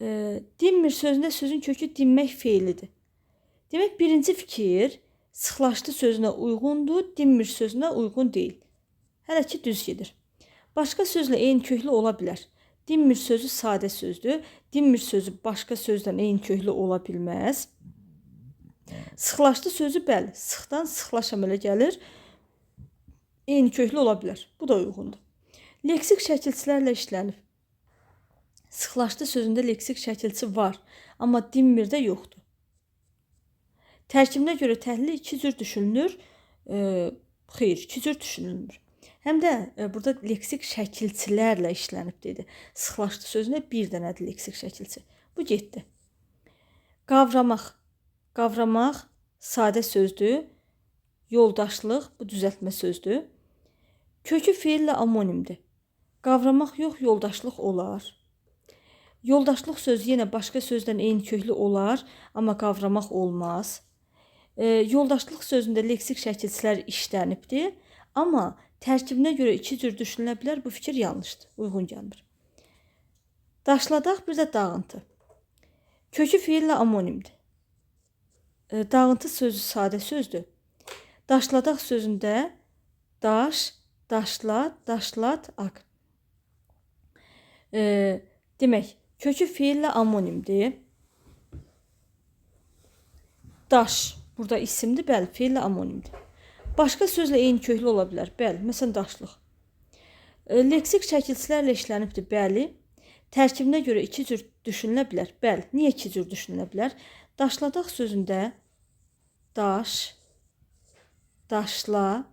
Dinmir sözündə sözün kökü dinmək feilidir. Demək, birinci fikir sıxlaşdı sözünə uyğundur, dinmir sözünə uyğun deyil. Hələ ki düz gedir. Başqa sözlə eyni köklü ola bilər. Dinmir sözü sadə sözdür. Dinmir sözü başqa sözdən eyni köklü ola bilməz. Sıxlaşdı sözü bəli, sıxdan sıxlaşa əmələ gəlir. Eyni köklü ola bilər. Bu da uyğundur. Leksik şəkilçilərlə işlənib. Sıxlaşdı sözündə leksik şəkilçi var, amma dinmirdə yoxdur. Tərkibinə görə təhlil iki cür düşünülür. Xeyr, iki cür düşünülmür. Həm də burada leksik şəkilçilərlə işlənib dedi. Sıxlaşdı sözündə bir dənədir leksik şəkilçi. Bu getdi. Qavramaq. Qavramaq sadə sözdür. Yoldaşlıq, bu düzəltmə sözdür. Kökü feillə amonimdir. Qavramaq yox, yoldaşlıq olar. Yoldaşlıq sözü yenə başqa sözdən eyni köklü olar, amma qavramaq olmaz. Yoldaşlıq sözündə leksik şəkilçilər işlənibdir, amma tərkibinə görə iki cür düşünülə bilər. Bu fikir yanlışdır, uyğun gəlmir. Daşladaq, bir də dağıntı. Kökü feillə amonimdir. Dağıntı sözü sadə sözdür. Daşladaq sözündə daş, daşla, daşlat, ak. Demək, kökü feillə amonimdir. Daş, burada isimdir, bəli, feillə amonimdir. Başqa sözlə eyni köklü ola bilər, bəli, məsələn, daşlıq. Leksik şəkilçilərlə işlənibdir, bəli. Tərkibinə görə iki cür düşünülə bilər, bəli. Niyə iki cür düşünülə bilər? Daşladaq sözündə daş, daşla,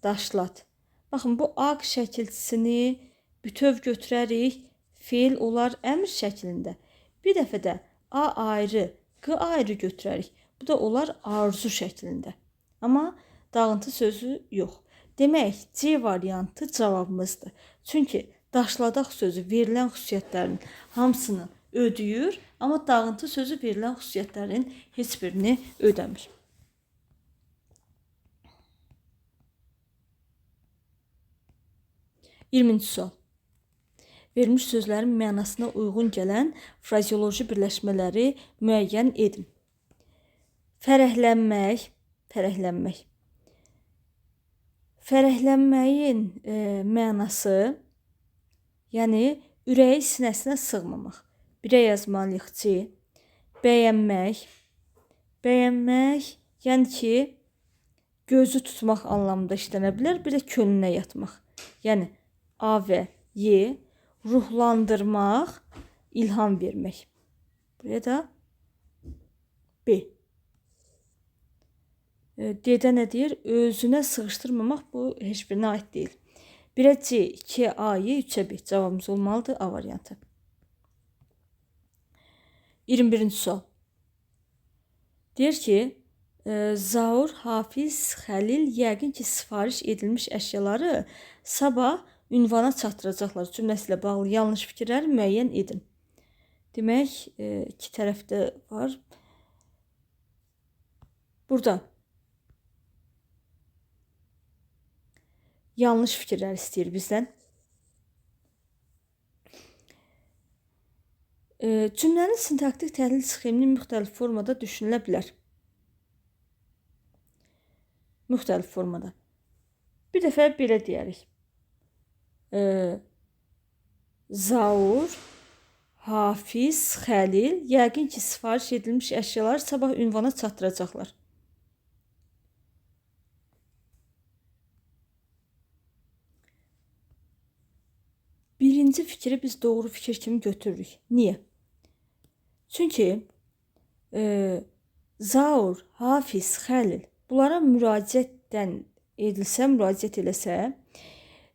daşlat. Baxın, bu aq şəkilçisini bütöv götürərik, feil olar əmr şəklində. Bir dəfə də a ayrı, q ayrı götürərik. Bu da olar arzu şəklində. Amma dağıntı sözü yox. Demək, C variantı cavabımızdır. Çünki daşladaq sözü verilən xüsusiyyətlərin hamısını ödəyir, amma dağıntı sözü verilən xüsusiyyətlərin heç birini ödəmir. 20-ci sual. Verilmiş sözlərin mənasına uyğun gələn frazeoloji birləşmələri müəyyən edin. Fərəhlənmək, fərəhlənmək. Fərəhlənməyin mənası, yəni ürəyi sinəsinə sığmamaq. Birə yazmalıyıq C. Bəyənmək, bəyənmək, yəni ki, gözü tutmaq anlamında işlənə bilər, bir də könlünə yatmaq. Yəni A və Y, ruhlandırmaq, ilham vermək. Buraya da B. D-də nə deyir? Özünə sığışdırmamaq, bu heç birinə aid deyil. 1-ə C, 2-ə A, 3-ə B. Cavabımız olmalıdır A variantı. 21-ci sual. Deyir ki, Zaur, Hafiz, Xəlil yəqin ki, sifariş edilmiş əşyaları sabah ünvana çatdıracaqlar cümləsi ilə bağlı yanlış fikirləri müəyyən edin. Demək, iki tərəfdə var. Burada yanlış fikirlər istəyir bizdən. Cümlənin sintaktik təhlil sxemini müxtəlif formada düşünülə bilər. Müxtəlif formada. Bir dəfə belə deyərik. Zaur, Hafiz, Xəlil yəqin ki, sifariş edilmiş əşyalar sabah ünvana çatdıracaqlar. Birinci fikri biz doğru fikir kimi götürürük. Niyə? Çünki Zaur, Hafiz, Xəlil bunlara müraciət eləsə,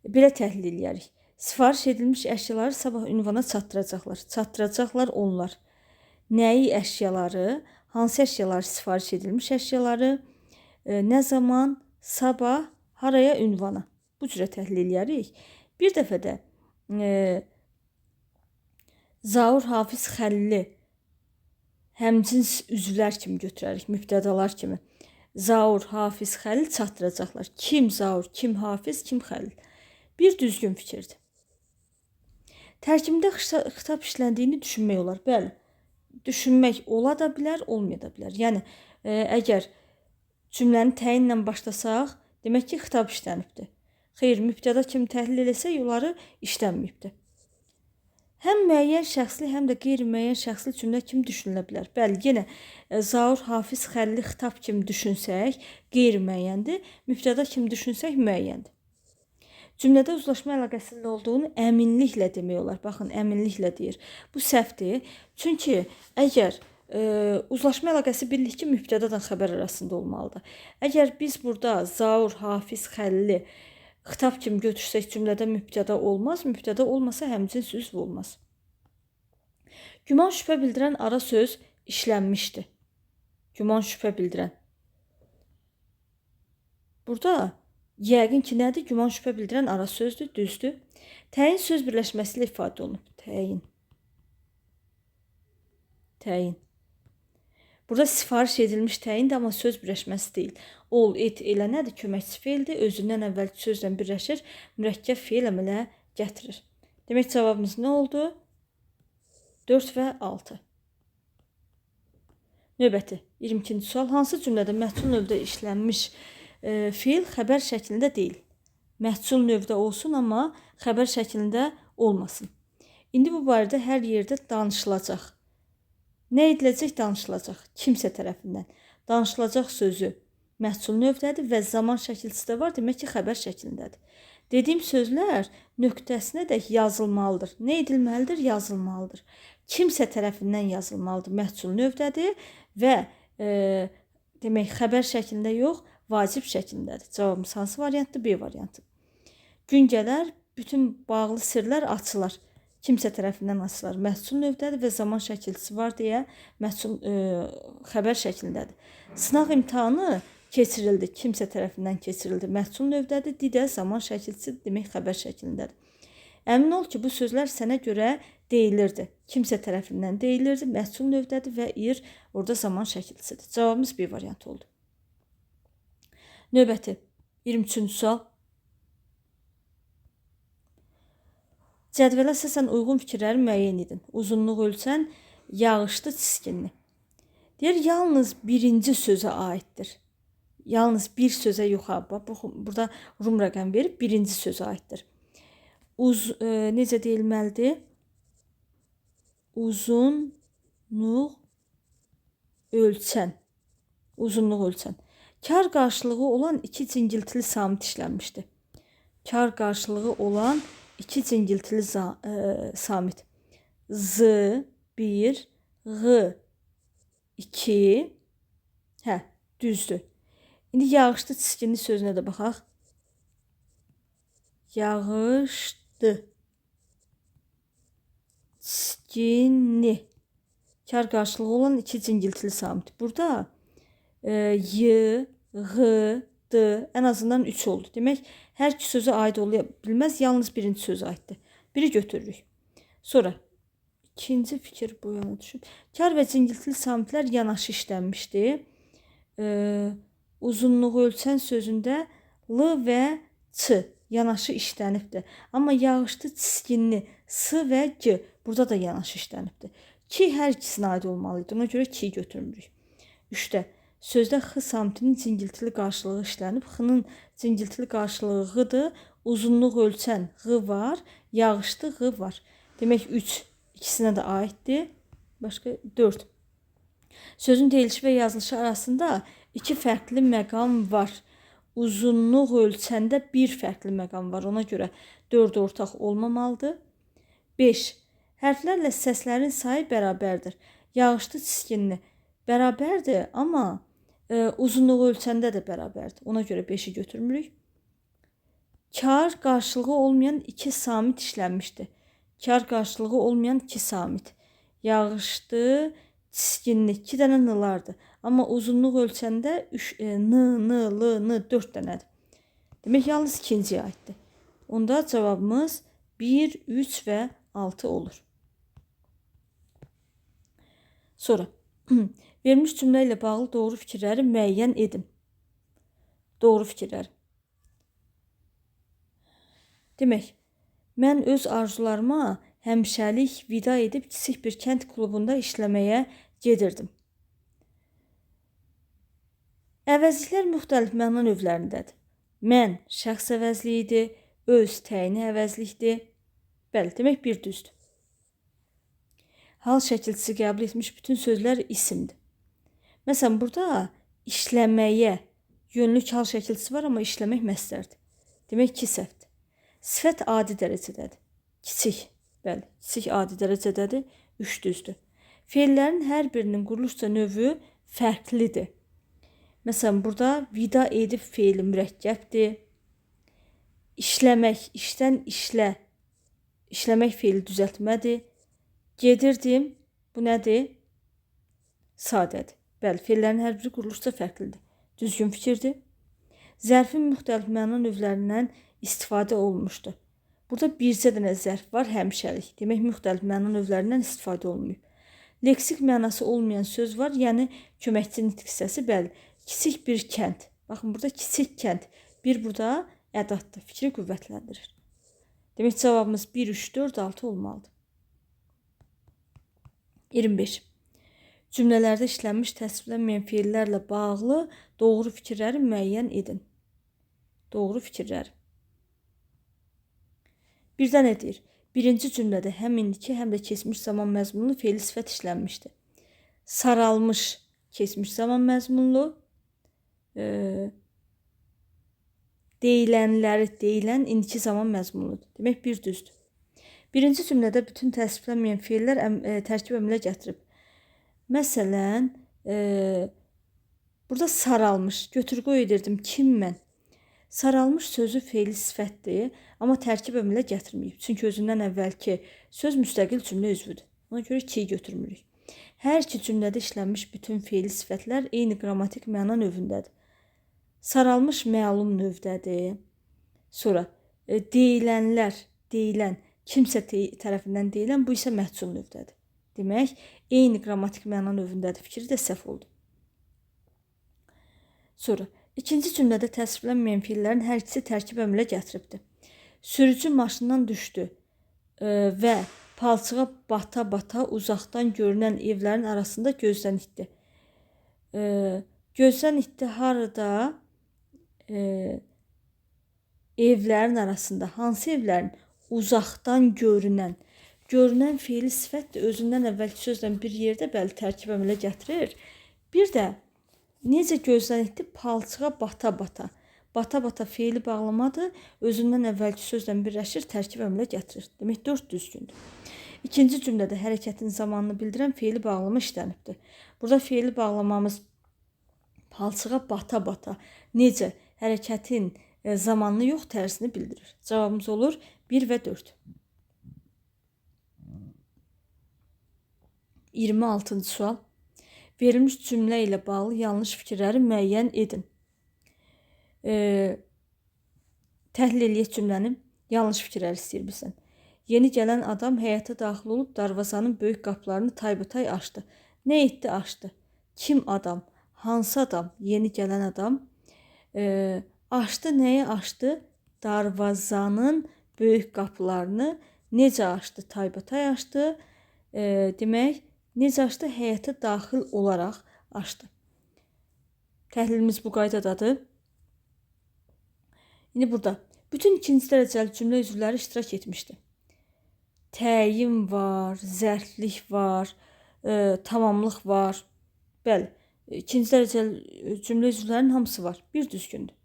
belə təhlil edərik. Sifariş edilmiş əşyaları sabah ünvana çatdıracaqlar. Çatdıracaqlar onlar. Nəyi əşyaları, hansı əşyalar sifariş edilmiş əşyaları, nə zaman, sabah, haraya, ünvana. Bu cürə təhlil edərik. Bir dəfə də Zaur, Hafiz, Xəlili həmcins üzvlər kimi götürərik, mübtədalar kimi. Zaur, Hafiz, Xəlil çatdıracaqlar. Kim Zaur, kim Hafiz, kim Xəlil. Bir düzgün fikirdir. Tərkibində xitab işləndiyini düşünmək olar. Bəli, düşünmək ola da bilər, olmaya da bilər. Yəni, əgər cümləni təyinlə başlasaq, demək ki, xitab işlənibdir. Xeyr, mübtəda kimi təhlil eləsək, onları işlənməyibdir. Həm müəyyən şəxsli, həm də qeyri-müəyyən şəxsli cümlə kimi düşünülə bilər. Bəli, yenə Zaur, Hafiz, Xəlili xitab kimi düşünsək, qeyri-müəyyəndir. Mübtəda kimi düşünsək, müəyyəndir. Cümlədə uzlaşma əlaqəsinin olduğunu əminliklə demək olar. Baxın, əminliklə deyir. Bu səhvdir. Çünki əgər uzlaşma əlaqəsi bilik ki, mübtədadan xəbər arasında olmalıdır. Əgər biz burada Zaur, Hafiz, Xəlili xitab kimi götürsək cümlədə mübtəda olmaz. Mübtəda olmasa həmcins üzv olmaz. Güman, şübhə bildirən ara söz işlənmişdir. Güman, şübhə bildirən. Burada yəqin ki, nədir? Güman, şübhə bildirən ara sözdür, düzdür. Təyin söz birləşməsi ilə ifadə olunub. Təyin. Təyin. Burada sifariş edilmiş təyindir, amma söz birləşməsi deyil. Ol, et, elə nədir? Köməkçi feildir. Özündən əvvəlki sözlə birləşir, mürəkkəb feil əmələ gətirir. Demək, cavabımız nə oldu? 4 və 6. Növbəti 22-ci sual. Hansı cümlədə məhsul növdə işlənmiş fiil xəbər şəklində deyil? Məhsul növdə olsun, amma xəbər şəklində olmasın. İndi bu barədə hər yerdə danışılacaq. Nə ediləcək? Danışılacaq. Kimsə tərəfindən. Danışılacaq sözü məhsul növdədir və zaman şəkilçisi də var. Demək ki, xəbər şəklindədir. Dediyim sözlər nöqtəsinə də yazılmalıdır. Nə edilməlidir? Yazılmalıdır. Kimsə tərəfindən yazılmalıdır. Məhsul növdədir və demək xəbər şəklində yox, vacib şəklindədir. Cavabımız hansı variantdır? B variantı. Gün gələr, bütün bağlı sirlər açılar. Kimsə tərəfindən açılar. Məhsul növdədir və zaman şəkilçisi var deyə məhsul xəbər şəklindədir. Sınaq imtahanı keçirildi. Kimsə tərəfindən keçirildi. Məhsul növdədir. Didə zaman şəkilçisi demək xəbər şəklindədir. Əmin ol ki, bu sözlər sənə görə deyilirdi. Kimsə tərəfindən deyilirdi. Məhsul növdədir və ir orada zaman şəkilçisidir. Cavabımız B variantı oldu. Növbəti 23-cü sual. Cədvələ əsasən uyğun fikirləri müəyyən edin. Uzunluq ölçən, yağışlı, çiskinli. Deyir, yalnız birinci sözə aiddir. Yalnız bir sözə yox. Burada rum rəqəm verib birinci sözə aiddir. Necə deyilməlidir? Uzunluq ölçən. Uzunluq ölçən. Kar qarşılığı olan iki cingiltili samit işlənmişdir. Kar qarşılığı olan iki cingiltili samit. Z 1, G 2. Düzdür. İndi yağışlı çiskinli sözünə də baxaq. Yağışlı çiskinli. Kar qarşılığı olan iki cingiltili samit. Burada Y, G, D ən azından 3 oldu. Demək, hər iki sözə aid ola bilməz, yalnız birinci sözə aiddir. Biri götürürük. Sonra ikinci fikir bu yana düşüb. Kar və cingiltili samitlər yanaşı işlənmişdi. Uzunluğu ölçən sözündə L və Ç yanaşı işlənibdir. Amma yağışlı, çiskinli S və G burada da yanaşı işlənibdir. Ki hər ikisinə aid olmalıydı. Ona görə 2'yi götürmürük. 3'də sözdə X samitinin cingiltili qarşılığı işlənib. X-nın cingiltili qarşılığı G-dır. Uzunluq ölçən G var. Yağışlı G var. Demək 3 ikisinə də aiddir. Başqa 4. Sözün deyilişi və yazılışı arasında iki fərqli məqam var. Uzunluq ölçəndə bir fərqli məqam var. Ona görə 4 ortaq olmamalıdır. 5. Hərflərlə səslərin sayı bərabərdir. Yağışlı, çiskinli bərabərdir, amma uzunluğu ölçəndə də bərabərdir. Ona görə 5'i götürmürük. Kar qarşılığı olmayan iki samit işlənmişdir. Kar qarşılığı olmayan iki samit. Yağışlı, çiskinli 2 dənə n-lardır. Amma uzunluq ölçəndə n, l, n 4 dənədir. Demək, yalnız ikinciyə aiddir. Onda cavabımız 1, 3 və 6 olur. Sonra verilmiş cümlə ilə bağlı doğru fikirləri müəyyən edin. Doğru fikirləri. Demək, mən öz arzularıma həmişəlik vida edib kiçik bir kənd klubunda işləməyə gedirdim. Əvəzliklər müxtəlif məna növlərindədir. Mən şəxs əvəzliyidir, öz təyini əvəzlikdir. Bəli, demək bir düzdür. Hal şəkilçisi qəbul etmiş bütün sözlər isimdir. Məsələn, burada işləməyə yönlük hal şəkilçisi var, amma işləmək məsdərdir. Demək 2 səhvdir. Sifət adi dərəcədədir. Kiçik, bəli, kiçik adi dərəcədədir. 3 düzdür. Feillərin hər birinin quruluşca növü fərqlidir. Məsələn, burada vida edib feili mürəkkəbdir. İşləmək, işdən işlə. İşləmək feili düzəltmədir. Gedirdim, bu nədir? Sadədir. Bəli, feillərin hər biri quruluşca fərqlidir. Düzgün fikirdir. Zərfin müxtəlif məna növlərindən istifadə olunmuşdur. Burada bircə dənə zərf var, həmişəlik. Demək, müxtəlif məna növlərindən istifadə olunmayıb. Leksik mənası olmayan söz var, yəni köməkçi nitq hissəsi, bəli. Kiçik bir kənd. Baxın, burada kiçik kənd. Bir burada ədatdır, fikri qüvvətləndirir. Demək, cavabımız 1, 3, 4, 6 olmalıdır. 25. Cümlələrdə işlənmiş təsvirlənməyən feillərlə bağlı doğru fikirləri müəyyən edin. Doğru fikirləri. Birdən nə deyir? Birinci cümlədə həm indiki, həm də keçmiş zaman məzmunlu fe'li sifət işlənmişdir. Saralmış keçmiş zaman məzmunlu, deyilən indiki zaman məzmunludur. Demək bir düzdür. Birinci cümlədə bütün təsvirlənməyən feillər tərkib əmələ gətirib. Məsələn, burada saralmış, götür-qoy edirdim, kim mən? Saralmış sözü fe'li sifətdir, amma tərkib əmələ gətirməyib. Çünki özündən əvvəlki söz müstəqil cümlə üzvüdür. Ona görə 2'yi götürmürük. Hər iki cümlədə işlənmiş bütün fe'li sifətlər eyni qrammatik məna növündədir. Saralmış məlum növdədir. Sonra deyilən, kimsə tərəfindən deyilən, bu isə məhsul növdədir. Demək, eyni qrammatik məna növündədir. Fikri də səhv oldu. Sonra, ikinci cümlədə təsvirlənməyən feillərin hər ikisi tərkib əmələ gətiribdir. Sürücü maşından düşdü və palçığa bata-bata uzaqdan görünən evlərin arasında gözdən itdi. Gözdən itdi harada? Evlərin arasında. Hansı evlərin? Uzaqdan görünən. Görünən fe'li sifət də özündən əvvəlki sözlə bir yerdə bəli tərkib əmələ gətirir. Bir də necə gözdən itdi? Palçığa bata-bata. Bata-bata fe'li bağlamadır. Özündən əvvəlki sözlə birləşir, tərkib əmələ gətirir. Demək 4 düzgündür. İkinci cümlədə hərəkətin zamanını bildirən fe'li bağlama işlənibdir. Burada fe'li bağlamamız palçığa bata-bata. Necə? Hərəkətin zamanını yox, tərsini bildirir. Cavabımız olur 1 və 4. 26-cı sual. Verilmiş cümlə ilə bağlı yanlış fikirləri müəyyən edin. Təhlil eləyək cümləni. Yanlış fikirləri istəyir bilsən. Yeni gələn adam həyata daxil olub darvazanın böyük qapılarını taybatay açdı. Nə etdi? Açdı. Kim adam? Hansı adam? Yeni gələn adam. Açdı. Nəyi açdı? Darvazanın böyük qapılarını necə açdı? Taybatay açdı. Demək, necə açdı? Həyata daxil olaraq açdı. Təhlilimiz bu qaydadadır. İndi burada bütün ikinci dərəcəli cümlə üzvləri iştirak etmişdi. Təyin var, zərflik var, tamamlıq var. Bəli, ikinci dərəcəli cümlə üzvlərinin hamısı var. Bir düzgündür.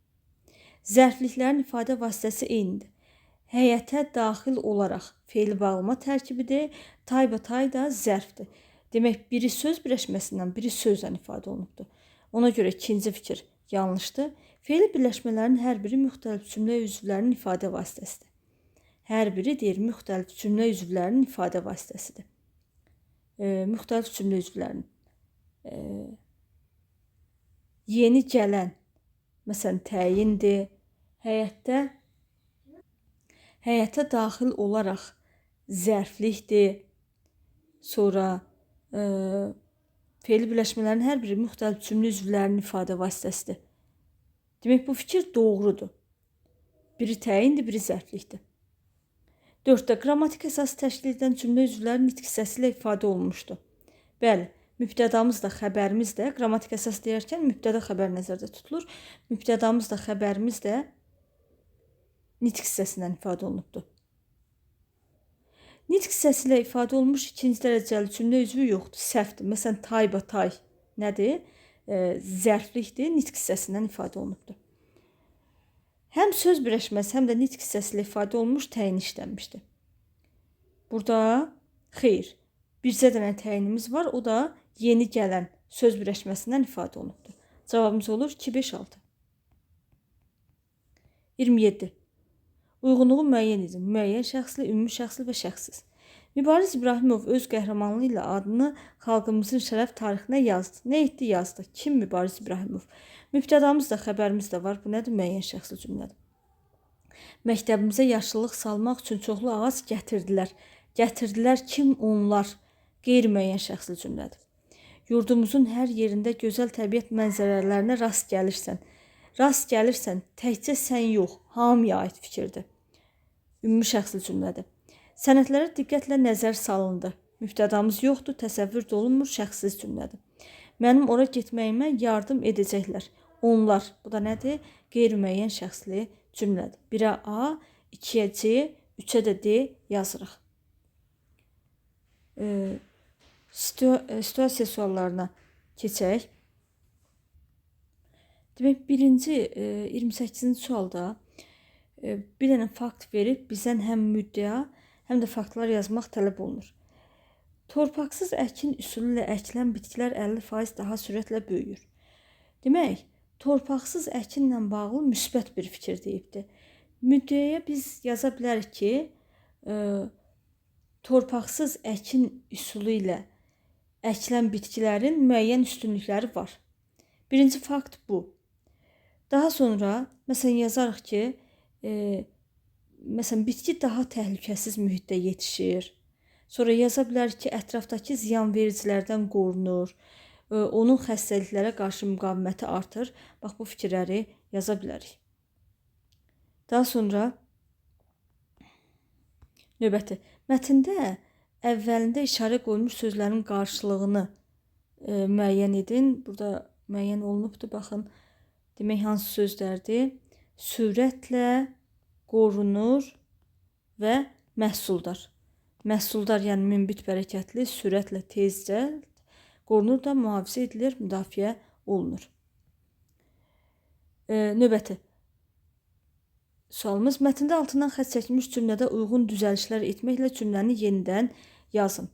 Zərfliklərin ifadə vasitəsi eynidir. Həyətə daxil olaraq fe'li bağlama tərkibidir. Taybatay da zərfdir. Demək, biri söz birləşməsindən, biri sözlə ifadə olunubdur. Ona görə ikinci fikir yanlışdır. Fe'li birləşmələrin hər biri müxtəlif cümlə üzvlərinin ifadə vasitəsidir. Hər biri deyir, müxtəlif cümlə üzvlərinin ifadə vasitəsidir. Müxtəlif cümlə üzvlərinin. Yeni gələn, məsələn, təyindir. Həyətə daxil olaraq zərflikdir. Sonra fe'li birləşmələrin hər biri müxtəlif cümlə üzvlərinin ifadə vasitəsidir. Demək, bu fikir doğrudur. Biri təyindir, biri zərflikdir. 4-də qrammatik əsası təşkil edən cümlə üzvləri nitq hissəsi ilə ifadə olunmuşdur. Bəli, mübtədamız da, xəbərimiz də, qrammatik əsas deyərkən mübtəda xəbər nəzərdə tutulur. Mübtədamız da, xəbərimiz də nitq hissəsindən ifadə olunubdur. Nitq hissəsi ilə ifadə olunmuş ikinci dərəcəli cümlə üzvü yoxdur, səhvdir. Məsələn, taybatay nədir? Zərflikdir, nitq hissəsindən ifadə olunubdur. Həm söz birləşməsi, həm də nitq hissəsi ilə ifadə olunmuş təyin işlənmişdir. Burada xeyr, bircə dənə təyinimiz var, o da yeni gələn söz birləşməsindən ifadə olunubdur. Cavabımız olur 2, 5, 6. 27. Uyğunluğu müəyyən edin. Müəyyən şəxsli, ümumi şəxsli və şəxssiz. Mübariz İbrahimov öz qəhrəmanlığı ilə adını xalqımızın şərəf tarixinə yazdı. Nə etdi? Yazdı. Kim Mübariz İbrahimov? Mübtədamız da, xəbərimiz də var. Bu nədir? Müəyyən şəxsli cümlədir. Məktəbimizə yaşıllıq salmaq üçün çoxlu ağac gətirdilər. Gətirdilər kim? Onlar. Qeyri-müəyyən şəxsli cümlədir. Yurdumuzun hər yerində gözəl təbiət mənzərələrinə rast gəlirsən. Rast gəlirsən, təkcə sən yox, hamıya aid fikirdir. Ümumi şəxsli cümlədir. Sənədlərə diqqətlə nəzər salındı. Mübtədamız yoxdur, təsəvvür də olunmur, şəxssiz cümlədir. Mənim ora getməyimə yardım edəcəklər. Onlar, bu da nədir? Qeyri-müəyyən şəxsli cümlədir. 1-ə A, 2-yə C, 3-ə də D yazırıq. Situasiya suallarına keçək. Demək, birinci 28-ci sualda bir dənə fakt verib, bizdən həm müddəa, həm də faktlar yazmaq tələb olunur. Torpaqsız əkin üsulu ilə əkilən bitkilər 50% daha sürətlə böyüyür. Demək, torpaqsız əkinlə bağlı müsbət bir fikir deyibdir. Müddəaya biz yaza bilərik ki, torpaqsız əkin üsulu ilə əkilən bitkilərin müəyyən üstünlükləri var. Birinci fakt bu. Daha sonra, məsələn, yazarıq ki, məsələn, bitki daha təhlükəsiz mühitdə yetişir. Sonra yaza bilərik ki, ətrafdakı ziyanvericilərdən qorunur, onun xəstəliklərə qarşı müqaviməti artır. Bax, bu fikirləri yaza bilərik. Daha sonra, növbəti, mətndə əvvəlində işarə qoyulmuş sözlərin qarşılığını müəyyən edin. Burada müəyyən olunubdur, baxın. Demək, hansı sözlərdir? Sürətlə qorunur və məhsuldar. Məhsuldar, yəni münbit bərəkətli, sürətlə tezcə qorunur da mühafizə edilir, müdafiə olunur. Növbəti sualımız, mətndə altından xətt çəkilmiş cümlədə uyğun düzəlişlər etməklə cümləni yenidən yazın.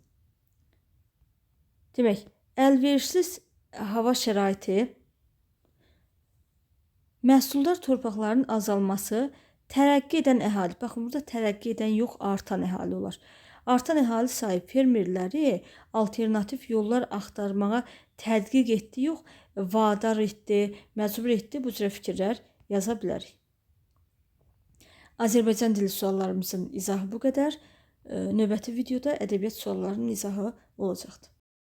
Demək, əlverişsiz hava şəraiti, məhsuldar torpaqların azalması, tərəqqi edən əhali. Baxın, burada tərəqqi edən yox, artan əhali olar. Artan əhali sayı fermerləri alternativ yollar axtarmağa tədqiq etdi, yox, vadar etdi, məcbur etdi. Bu cürə fikirlər yaza bilərik. Azərbaycan dili suallarımızın izahı bu qədər. Növbəti videoda ədəbiyyat suallarının izahı olacaqdır.